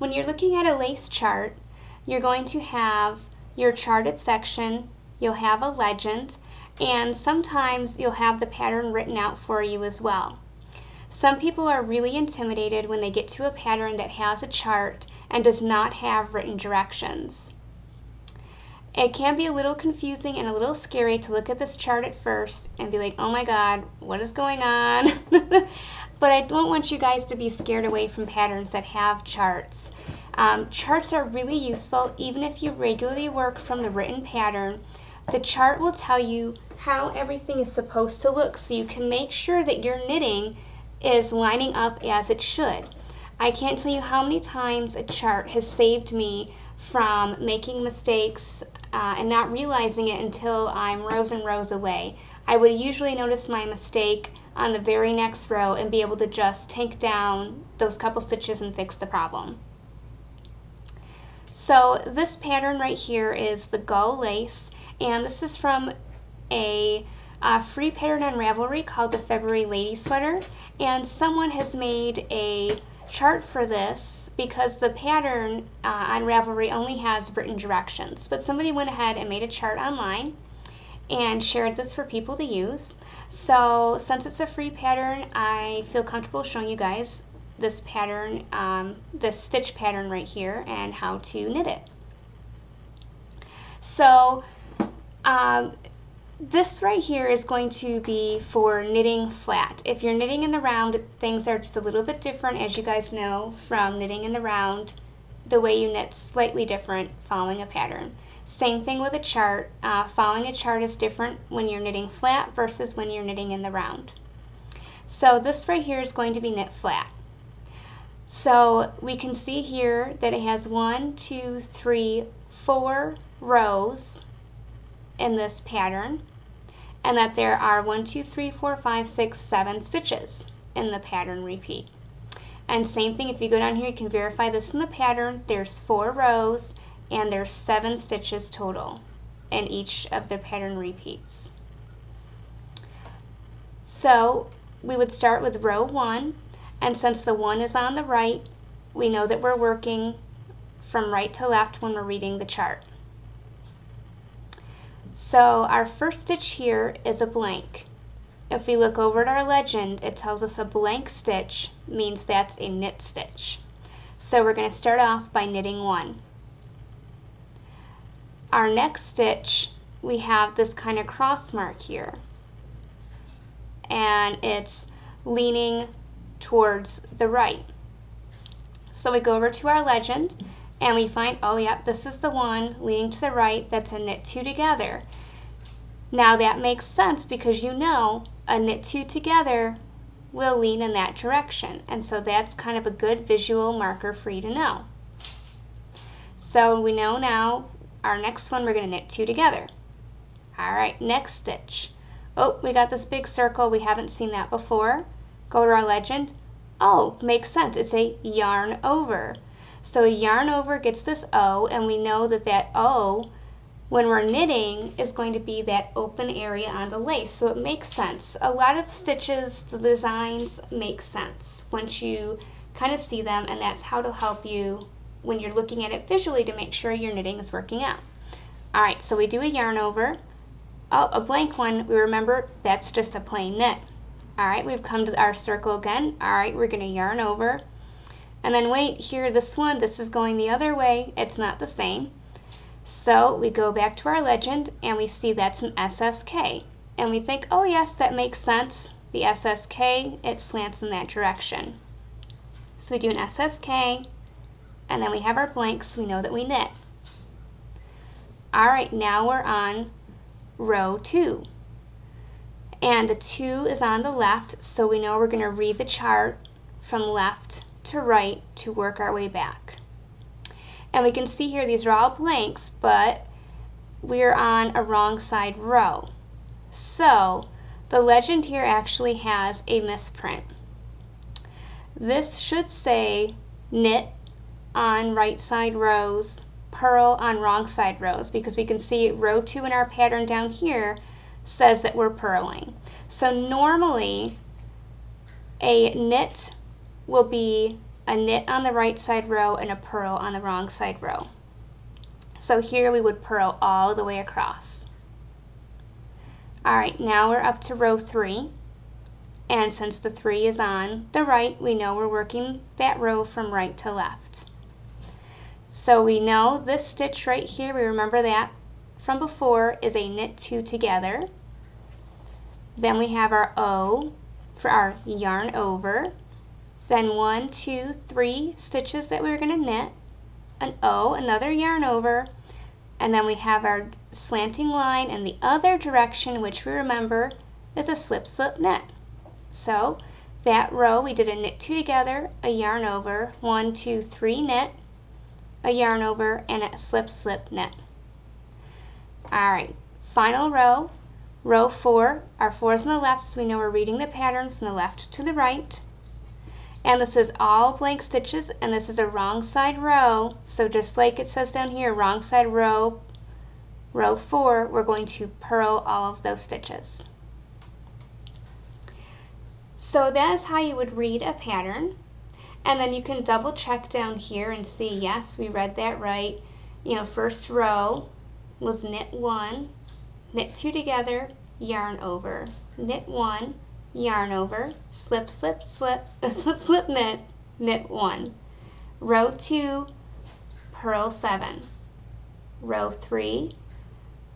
When you're looking at a lace chart, you're going to have your charted section, you'll have a legend, and sometimes you'll have the pattern written out for you as well. Some people are really intimidated when they get to a pattern that has a chart and does not have written directions. It can be a little confusing and a little scary to look at this chart at first and be like, oh my god, what is going on? But I don't want you guys to be scared away from patterns that have charts. Charts are really useful even if you regularly work from the written pattern. The chart will tell you how everything is supposed to look so you can make sure that your knitting is lining up as it should. I can't tell you how many times a chart has saved me from making mistakes and not realizing it until I'm rows and rows away. I would usually notice my mistake on the very next row and be able to just take down those couple stitches and fix the problem. So this pattern right here is the gull lace, and this is from a free pattern on Ravelry called the February Lady Sweater, and someone has made a chart for this because the pattern on Ravelry only has written directions, but somebody went ahead and made a chart online and shared this for people to use. So since it's a free pattern, I feel comfortable showing you guys this pattern, this stitch pattern right here, and how to knit it. So this right here is going to be for knitting flat. If you're knitting in the round, things are just a little bit different, as you guys know from knitting in the round. The way you knit slightly different following a pattern. Same thing with a chart. Following a chart is different when you're knitting flat versus when you're knitting in the round. So this right here is going to be knit flat. So we can see here that it has 1, 2, 3, 4 rows in this pattern, and that there are 1, 2, 3, 4, 5, 6, 7 stitches in the pattern repeat. And same thing, if you go down here, you can verify this in the pattern. There's 4 rows and there's 7 stitches total in each of the pattern repeats. So we would start with row 1, and since the 1 is on the right, we know that we're working from right to left when we're reading the chart. So our first stitch here is a blank. If we look over at our legend, it tells us a blank stitch means that's a knit stitch. So we're going to start off by knitting 1. Our next stitch, we have this kind of cross mark here, and it's leaning towards the right. So we go over to our legend and we find, oh yep, this is the one leaning to the right. That's a knit 2 together. Now that makes sense because you know a knit 2 together will lean in that direction, and so that's kind of a good visual marker for you to know. So we know now our next one we're going to knit 2 together. Alright, next stitch. Oh, we got this big circle. We haven't seen that before. Go to our legend. Oh, makes sense. It's a yarn over. So yarn over gets this O, and we know that that O, when we're knitting, is going to be that open area on the lace. So it makes sense. A lot of the stitches, the designs make sense once you kind of see them, and that's how to help you when you're looking at it visually to make sure your knitting is working out. Alright, so we do a yarn over. Oh, a blank one, we remember that's just a plain knit. Alright, we've come to our circle again. Alright, we're going to yarn over. And then wait, here, this one, this is going the other way. It's not the same. So we go back to our legend and we see that's an SSK. And we think, oh yes, that makes sense. The SSK, it slants in that direction. So we do an SSK, and then we have our blanks, so we know that we knit. Alright, now we're on row 2. And the 2 is on the left, so we know we're going to read the chart from left to right to work our way back. And we can see here these are all blanks, but we're on a wrong side row. So the legend here actually has a misprint. This should say knit on right side rows, purl on wrong side rows, because we can see row 2 in our pattern down here says that we're purling. So normally a knit will be a knit on the right side row and a purl on the wrong side row. So here we would purl all the way across. Alright, now we're up to row 3, and since the 3 is on the right, we know we're working that row from right to left. So we know this stitch right here, we remember that from before, is a knit 2 together. Then we have our O for our yarn over. Then 1, 2, 3 stitches that we're going to knit, an O, another yarn over, and then we have our slanting line in the other direction, which we remember is a slip slip knit. So that row we did a knit 2 together, a yarn over, 1, 2, 3 knit, a yarn over, and a slip slip knit. Alright, final row, row 4, our 4 is on the left, so we know we're reading the pattern from the left to the right. And this is all blank stitches, and this is a wrong side row, so just like it says down here, wrong side row, row 4, we're going to purl all of those stitches. So that is how you would read a pattern, and then you can double check down here and see, yes, we read that right. You know, first row was knit 1, knit 2 together, yarn over, knit 1, yarn over, slip slip slip, slip slip knit, knit 1. Row 2, purl 7. Row 3,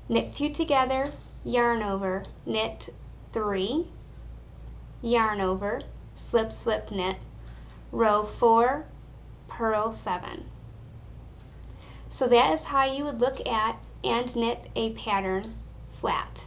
knit 2 together, yarn over, knit 3, yarn over, slip slip knit. Row 4, purl 7. So that is how you would look at and knit a pattern flat.